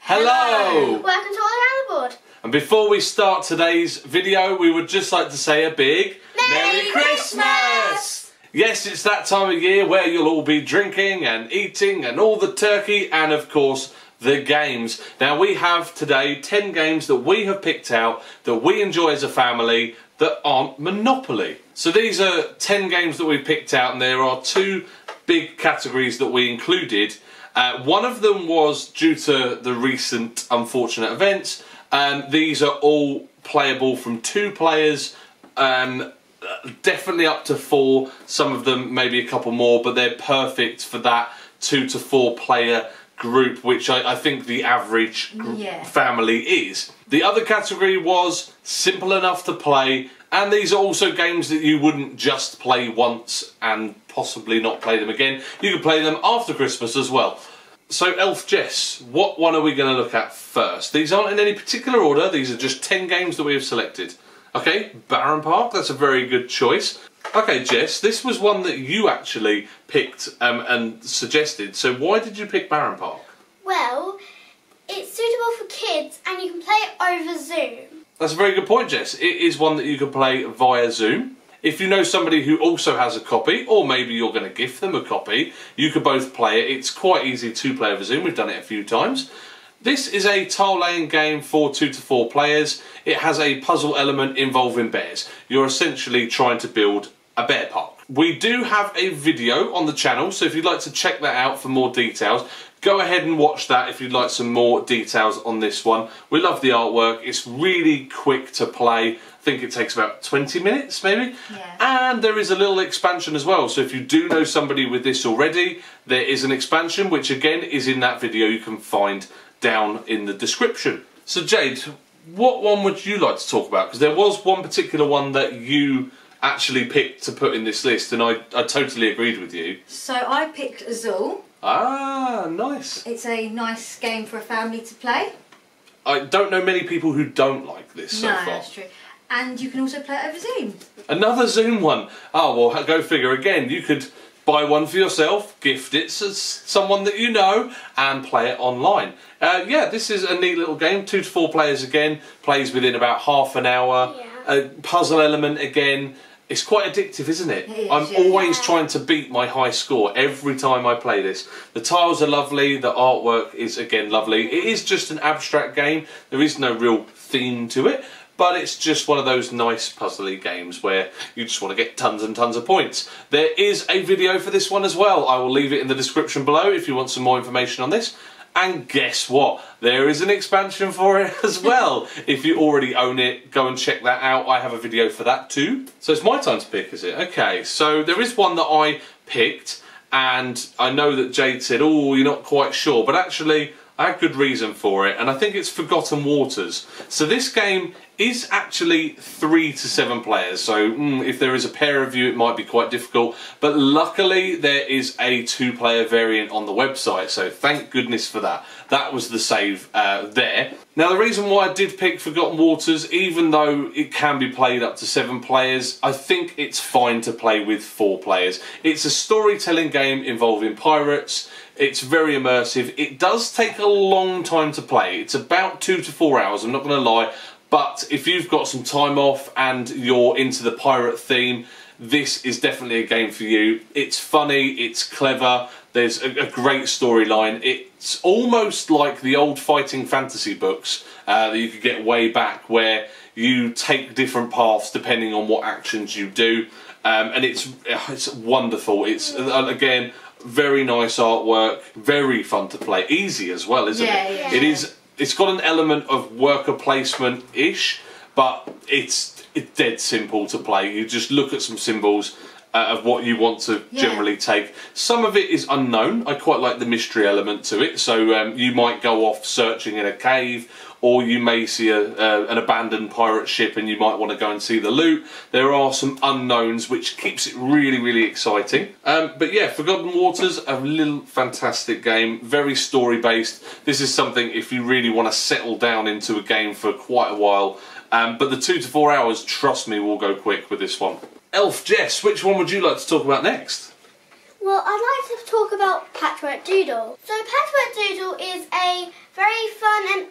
Hello! Welcome to All Around the Board. And before we start today's video, we would just like to say a big Merry Christmas! Yes, it's that time of year where you'll all be drinking and eating and all the turkey and of course the games. Now we have today 10 games that we have picked out that we enjoy as a family that aren't Monopoly. So these are 10 games that we've picked out, and there are two big categories that we included. One of them was due to the recent unfortunate events. These are all playable from 2 players, definitely up to 4, some of them maybe a couple more, but they're perfect for that 2 to 4 player group, which I think the average family is. The other category was simple enough to play, and these are also games that you wouldn't just play once and possibly not play them again. You could play them after Christmas as well. So Elf Jess, what one are we going to look at first? These aren't in any particular order, these are just 10 games that we have selected. Okay, Barenpark, that's a very good choice. Okay Jess, this was one that you actually picked and suggested, so why did you pick Barenpark? Well, it's suitable for kids and you can play it over Zoom. That's a very good point, Jess. It is one that you can play via Zoom. If you know somebody who also has a copy, or maybe you're going to gift them a copy, you could both play it. It's quite easy to play over Zoom. We've done it a few times. This is a tile laying game for 2 to 4 players. It has a puzzle element involving bears. You're essentially trying to build a bear park. We do have a video on the channel, so if you'd like to check that out for more details, go ahead and watch that if you'd like some more details on this one. We love the artwork. It's really quick to play. I think it takes about 20 minutes maybe. Yeah. And there is a little expansion as well. So if you do know somebody with this already, there is an expansion which again is in that video you can find down in the description. So Jade, what one would you like to talk about? Because there was one particular one that you actually picked to put in this list, and I totally agreed with you. So I picked Azul. Ah, nice. It's a nice game for a family to play. I don't know many people who don't like this so far. No, that's true. And you can also play it over Zoom. Another Zoom one. Oh, well, go figure again. You could buy one for yourself, gift it to someone that you know, and play it online. Yeah, this is a neat little game. 2 to 4 players again. Plays within about half an hour. Yeah. A puzzle element again. It's quite addictive, isn't it? It is, I'm yeah. always trying to beat my high score every time I play this. The tiles are lovely, the artwork is again lovely. It is just an abstract game, there is no real theme to it, but it's just one of those nice puzzly games where you just want to get tons and tons of points. There is a video for this one as well. I will leave it in the description below if you want some more information on this. And guess what? There is an expansion for it as well. If you already own it, go and check that out. I have a video for that too. So it's my time to pick, is it? Okay, so there is one that I picked, and I know that Jade said, oh, you're not quite sure, but actually I have good reason for it, and I think it's Forgotten Waters. So this game is actually 3 to 7 players, so if there is a pair of you it might be quite difficult, but luckily there is a 2-player variant on the website, so thank goodness for that. That was the save there. Now the reason why I did pick Forgotten Waters, even though it can be played up to 7 players, I think it's fine to play with 4 players. It's a storytelling game involving pirates. It's very immersive. It does take a long time to play. It's about 2 to 4 hours, I'm not going to lie. But if you've got some time off and you're into the pirate theme, this is definitely a game for you. It's funny, it's clever, there's a great storyline. It's almost like the old fighting fantasy books that you could get way back, where you take different paths depending on what actions you do. And it's wonderful. It's, again, very nice artwork, very fun to play, easy as well, isn't it? Yeah. It's got an element of worker placement-ish, but it's dead simple to play. You just look at some symbols of what you want to generally take. Some of it is unknown. I quite like the mystery element to it. So you might go off searching in a cave, or you may see an abandoned pirate ship and you might want to go and see the loot. There are some unknowns, which keeps it really, really exciting. But yeah, Forgotten Waters, a little fantastic game, very story based. This is something if you really want to settle down into a game for quite a while. But the 2 to 4 hours, trust me, will go quick with this one. Elf Jess, which one would you like to talk about next? Well, I'd like to talk about Patchwork Doodle. So Patchwork Doodle is a very fun and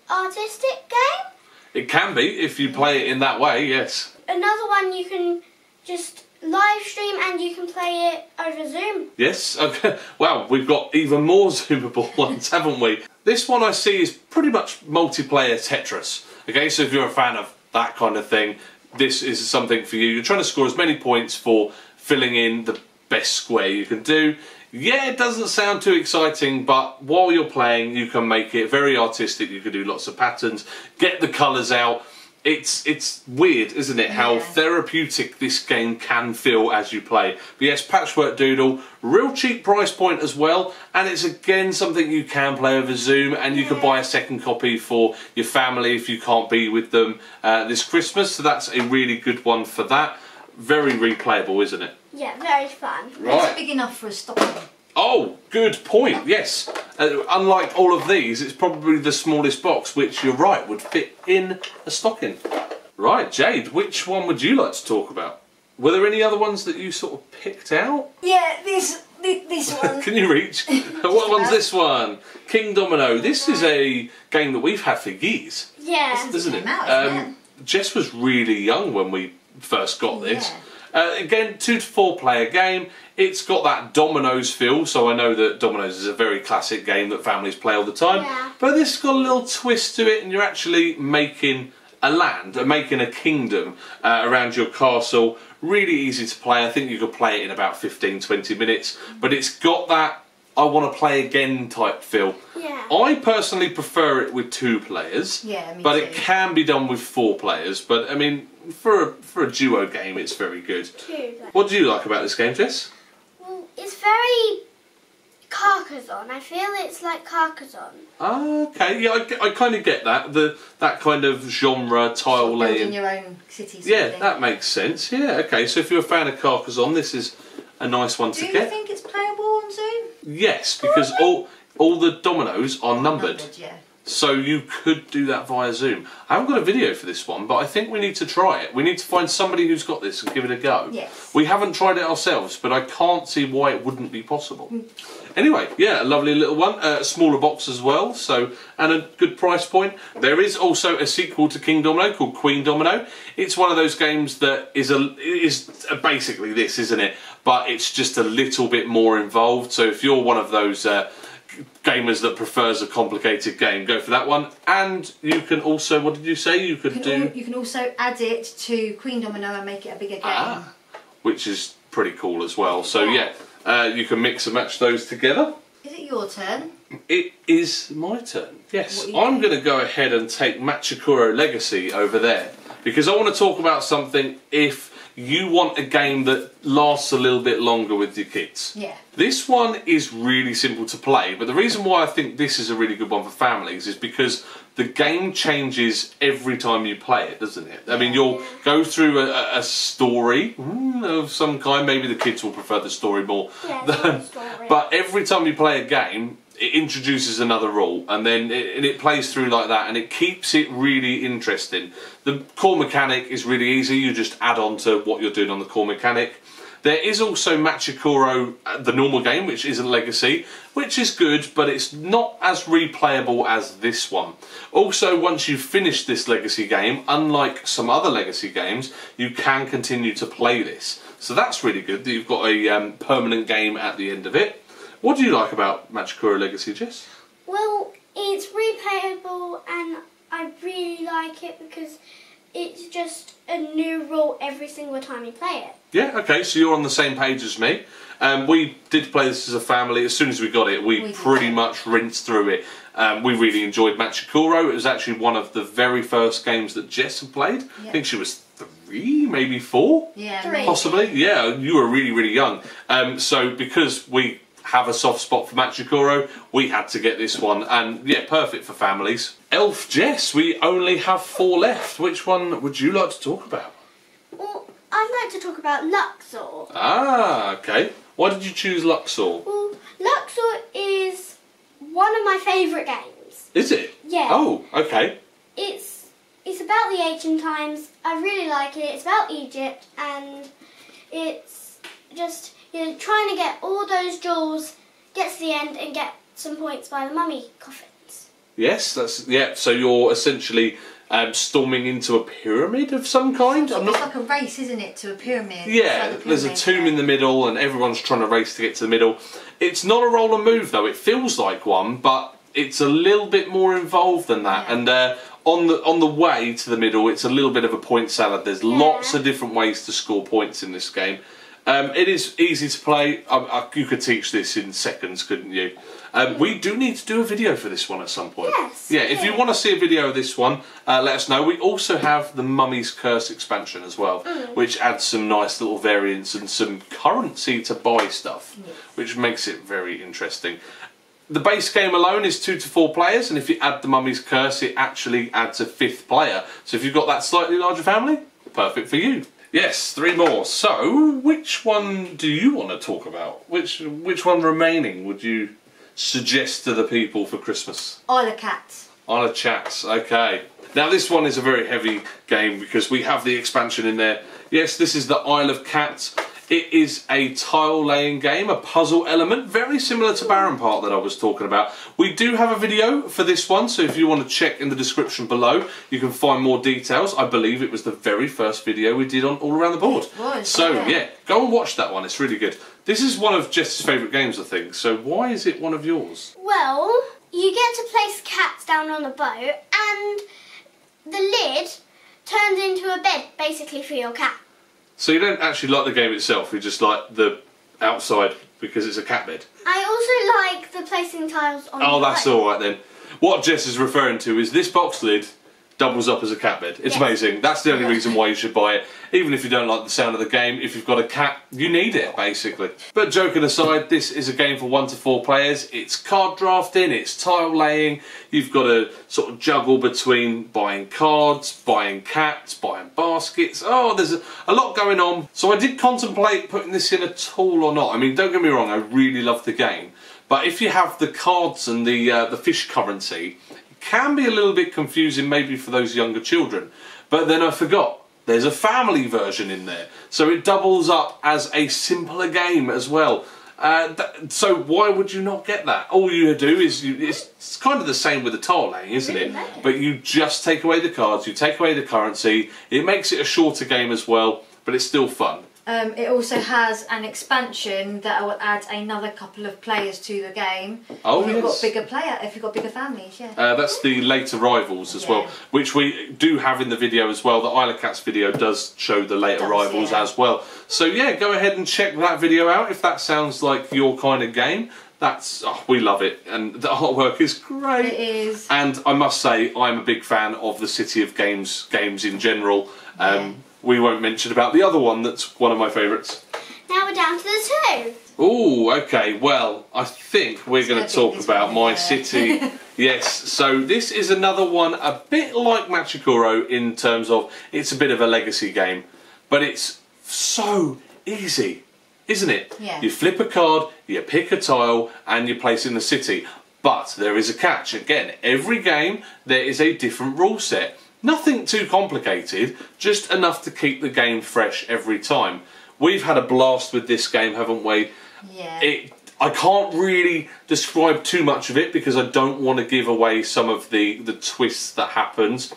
artistic game. It can be if you play it in that way, yes. Another one you can just live stream and you can play it over Zoom. Yes, okay. Wow, we've got even more Zoomable ones, haven't we? This one I see is pretty much multiplayer Tetris. Okay, so if you're a fan of that kind of thing, this is something for you. You're trying to score as many points for filling in the best square you can do. Yeah, it doesn't sound too exciting, but while you're playing, you can make it very artistic. You can do lots of patterns, get the colours out. It's weird, isn't it, how therapeutic this game can feel as you play. But yes, Patchwork Doodle, real cheap price point as well, and it's again something you can play over Zoom, and you can buy a second copy for your family if you can't be with them this Christmas, so that's a really good one for that. Very replayable, isn't it? Yeah, very fun. Right. It's big enough for a stocking. Oh, good point, yes. Unlike all of these, it's probably the smallest box, which you're right, would fit in a stocking. Right, Jade, which one would you like to talk about? Were there any other ones that you sort of picked out? Yeah, this one. Can you reach? What one's this one? King Domino. This is a game that we've had for years. Yeah. Isn't it? Isn't it? Jess was really young when we first got this. Again, 2 to 4 player game. It's got that Dominoes feel, so I know that Dominoes is a very classic game that families play all the time. Yeah. But this has got a little twist to it, and you're actually making a land, making a kingdom around your castle. Really easy to play. I think you could play it in about 15-20 minutes. But it's got that I want to play again type feel. Yeah. I personally prefer it with 2 players. Yeah, me but too. it can be done with 4 players. But I mean, for a duo game, it's very good. What do you like about this game, Jess? Well, it's very Carcassonne. I feel it's like Carcassonne. Okay, yeah, I kind of get that. That kind of genre, tile laying. Building your own cities. Yeah, that makes sense. Yeah, okay. So if you're a fan of Carcassonne, this is a nice one to Do you get. think it's playable on Zoom? Yes, because all the dominoes are numbered. Yeah. So you could do that via Zoom. I haven't got a video for this one, but I think we need to try it. We need to find somebody who's got this and give it a go. Yes. We haven't tried it ourselves, but I can't see why it wouldn't be possible. Anyway, yeah, a lovely little one. A smaller box as well, so, and a good price point. There is also a sequel to King Domino called Queen Domino. It's one of those games that is basically this, isn't it? But it's just a little bit more involved. So if you're one of those gamers that prefers a complicated game, go for that one. And you can also, what did you say? You can also add it to Queen Domino and make it a bigger game. Which is pretty cool as well. So yeah, you can mix and match those together. Is it your turn? It is my turn, yes. I'm going to go ahead and take Matcha Koro Legacy over there, because I want to talk about something if you want a game that lasts a little bit longer with your kids. Yeah. This one is really simple to play, but the reason why I think this is a really good one for families is because the game changes every time you play it, doesn't it? I mean, you'll go through a story of some kind. Maybe the kids will prefer the story more. Yeah, story. But every time you play a game, it introduces another rule, and then it plays through like that, and it keeps it really interesting. The core mechanic is really easy. You just add on to what you're doing on the core mechanic. There is also Matcha Koro, the normal game, which isn't Legacy, which is good, but it's not as replayable as this one. Also, once you've finished this Legacy game, unlike some other Legacy games, you can continue to play this. So that's really good, that you've got a permanent game at the end of it. What do you like about Matcha Koro Legacy, Jess? Well, it's replayable and I really like it because it's just a new rule every single time you play it. Yeah, okay, so you're on the same page as me. We did play this as a family. As soon as we got it, we pretty much rinsed through it. We really enjoyed Matcha Koro. It was actually one of the very first games that Jess had played. Yeah. I think she was 3, maybe 4? Yeah, 3. Possibly. Yeah, you were really, really young. So because we have a soft spot for Matcha Koro, we had to get this one, and yeah, perfect for families. Elf Jess, we only have 4 left. Which one would you like to talk about? Well, I'd like to talk about Luxor. Ah, okay. Why did you choose Luxor? Well, Luxor is one of my favourite games. Is it? Yeah. Oh, okay. It's about the ancient times. I really like it. It's about Egypt, and it's just you're trying to get all those jewels, get to the end and get some points by the mummy coffins. Yes, that's so you're essentially storming into a pyramid of some kind. It's like a race, isn't it, to a pyramid? Yeah, there's a tomb in the middle and everyone's trying to race to get to the middle. It's not a roll and move though, it feels like one, but it's a little bit more involved than that. Yeah. And on the way to the middle, it's a little bit of a point salad. There's lots of different ways to score points in this game. It is easy to play. You could teach this in seconds, couldn't you? We do need to do a video for this one at some point. Yes. Yeah, if you want to see a video of this one, let us know. We also have the Mummy's Curse expansion as well, which adds some nice little variants and some currency to buy stuff, which makes it very interesting. The base game alone is 2 to 4 players, and if you add the Mummy's Curse, it actually adds a 5th player. So if you've got that slightly larger family, perfect for you. Yes, 3 more. So, which one do you want to talk about? Which one remaining would you suggest to the people for Christmas? Isle of Cats. Isle of Cats, okay. Now this one is a very heavy game because we have the expansion in there. Yes, this is the Isle of Cats. It is a tile laying game, a puzzle element, very similar to Barenpark that I was talking about. We do have a video for this one, so if you want to check in the description below, you can find more details. I believe it was the very first video we did on All Around the Board. It was, so yeah, go and watch that one, it's really good. This is one of Jess's favourite games, I think, so why is it one of yours? Well, you get to place cats down on a boat and the lid turns into a bed, basically, for your cat. So you don't actually like the game itself, you just like the outside because it's a cat bed? I also like the placing tiles on the boat. Oh, that's alright then. What Jess is referring to is this box lid doubles up as a cat bed. It's amazing. That's the only reason why you should buy it. Even if you don't like the sound of the game, if you've got a cat, you need it, basically. But joking aside, this is a game for 1 to 4 players. It's card drafting, it's tile laying. You've got to sort of juggle between buying cards, buying cats, buying baskets. Oh, there's a lot going on. So I did contemplate putting this in at all or not. I mean, don't get me wrong, I really love the game. But if you have the cards and the fish currency, can be a little bit confusing maybe for those younger children. But then I forgot, there's a family version in there. So it doubles up as a simpler game as well. So why would you not get that? All you do is, it's kind of the same with the tile laying, isn't it? But you just take away the cards, you take away the currency. It makes it a shorter game as well, but it's still fun. It also has an expansion that will add another couple of players to the game. Oh, if you've got bigger families, yeah. That's the late arrivals as well, which we do have in the video as well. The Isle of Cats video does show the late arrivals as well. So yeah, go ahead and check that video out if that sounds like your kind of game. We love it, and the artwork is great. It is. And I must say, I'm a big fan of the City of Games in general. We won't mention about the other one that's one of my favourites. Now we're down to the 2. Ooh, okay, well, I think we're going to talk about My City. Yes, so this is another one a bit like Matcha Koro in terms of it's a bit of a legacy game, but it's so easy, isn't it? Yeah. You flip a card, you pick a tile, and you place in the city. But there is a catch. Again, every game there is a different rule set. Nothing too complicated, just enough to keep the game fresh every time. We've had a blast with this game, haven't we? Yeah. I can't really describe too much of it because I don't want to give away some of the twists that happens.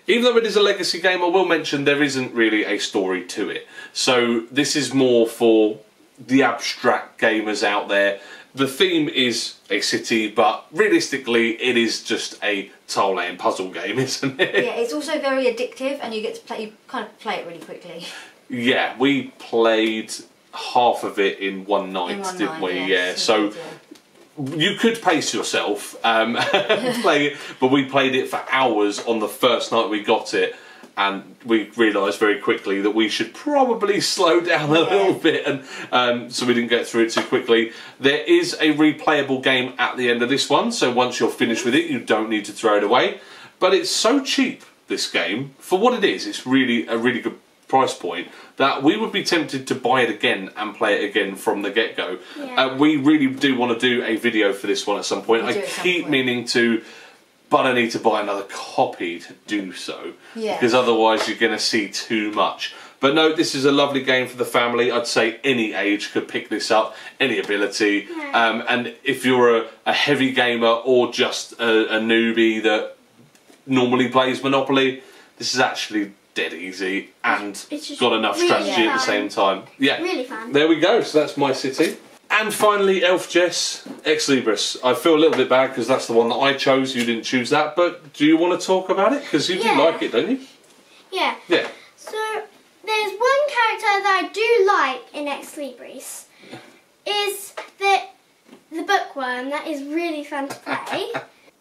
Even though it is a legacy game, I will mention there isn't really a story to it. So this is more for the abstract gamers out there. The theme is a city, but realistically it is just a tile laying puzzle game, isn't it? Yeah, it's also very addictive and you kind of play it really quickly. Yeah, we played half of it in one night, didn't we? Yeah, so you could pace yourself play it, but we played it for hours on the first night we got it. And we realised very quickly that we should probably slow down a little bit, and so we didn't get through it too quickly. There is a replayable game at the end of this one, so once you're finished with it, you don't need to throw it away. But it's so cheap, this game, for what it is. It's really a really good price point that we would be tempted to buy it again and play it again from the get-go. Yeah. We really do want to do a video for this one at some point. I keep meaning to. But I need to buy another copy to do so, because otherwise you're going to see too much. But no, this is a lovely game for the family. I'd say any age could pick this up, any ability. Yeah. And if you're a heavy gamer or just a newbie that normally plays Monopoly, this is actually dead easy and got enough really strategy at the fun. same time. Yeah, Really fun. there we go. So that's my city. And finally, Elf Jess, Ex Libris. I feel a little bit bad because that's the one that I chose. You didn't choose that, but do you want to talk about it? Because you do like it, don't you? Yeah. Yeah. So there's one character that I do like in Ex Libris. Is the bookworm. That is really fun to play.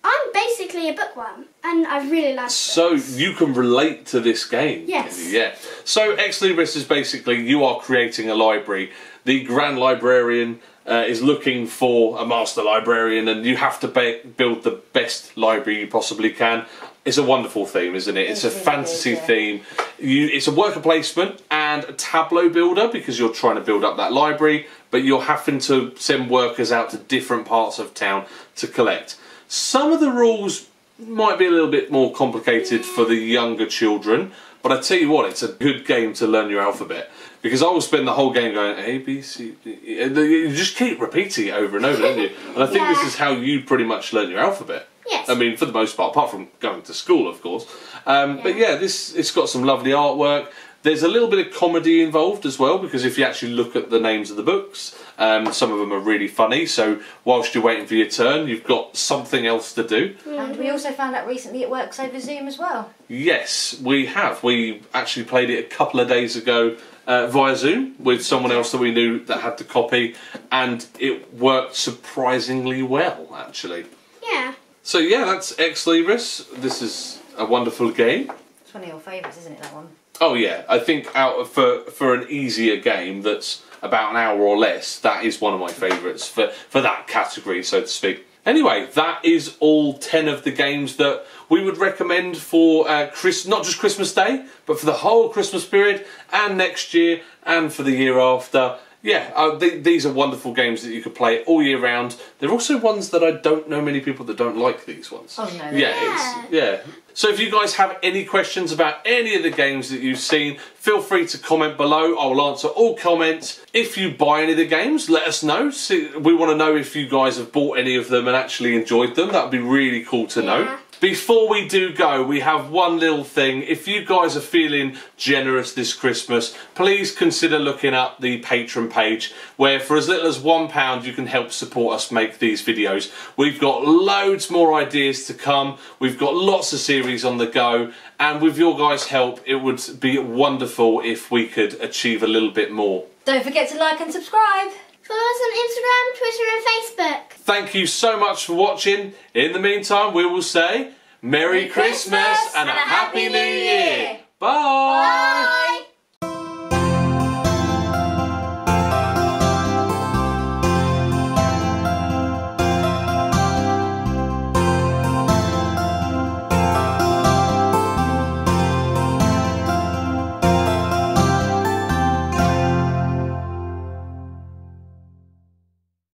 I'm basically a bookworm, and I really like So books. you can relate to this game. Yes. Yeah. So Ex Libris is basically you are creating a library. The Grand Librarian is looking for a Master Librarian, and you have to build the best library you possibly can. It's a wonderful theme, isn't it? It's a fantasy theme. It's a worker placement and a tableau builder because you're trying to build up that library, but you're having to send workers out to different parts of town to collect. Some of the rules might be a little bit more complicated for the younger children, but I tell you what, it's a good game to learn your alphabet. Because I will spend the whole game going A, B, C, D, E. You just keep repeating it over and over, don't you? And I think this is how you pretty much learn your alphabet. Yes. I mean, for the most part, apart from going to school, of course. But yeah, it's got some lovely artwork. There's a little bit of comedy involved as well, because if you actually look at the names of the books, some of them are really funny. So whilst you're waiting for your turn, you've got something else to do. And we also found out recently it works over Zoom as well. Yes, we have. We actually played it a couple of days ago via Zoom with someone else that we knew that had the copy, and it worked surprisingly well, actually. Yeah. So yeah, that's Ex Libris. This is a wonderful game. It's one of your favourites, isn't it, that one? Oh yeah, I think for an easier game that's about an hour or less, that is one of my favourites for that category, so to speak. Anyway, that is all 10 of the games that we would recommend for not just Christmas Day, but for the whole Christmas period, and next year, and for the year after. Yeah, these are wonderful games that you could play all year round. They're also ones that I don't know many people that don't like these ones. Oh no. Yeah. So if you guys have any questions about any of the games that you've seen, feel free to comment below. I will answer all comments. If you buy any of the games, let us know. We want to know if you guys have bought any of them and actually enjoyed them. That would be really cool to know. Before we do go, we have one little thing. If you guys are feeling generous this Christmas, please consider looking up the Patreon page, where for as little as £1 you can help support us make these videos. We've got loads more ideas to come. We've got lots of series on the go, and with your guys' help, it would be wonderful if we could achieve a little bit more. Don't forget to like and subscribe. Follow us on Instagram, Twitter and Facebook. Thank you so much for watching. In the meantime, we will say Merry Christmas and a Happy New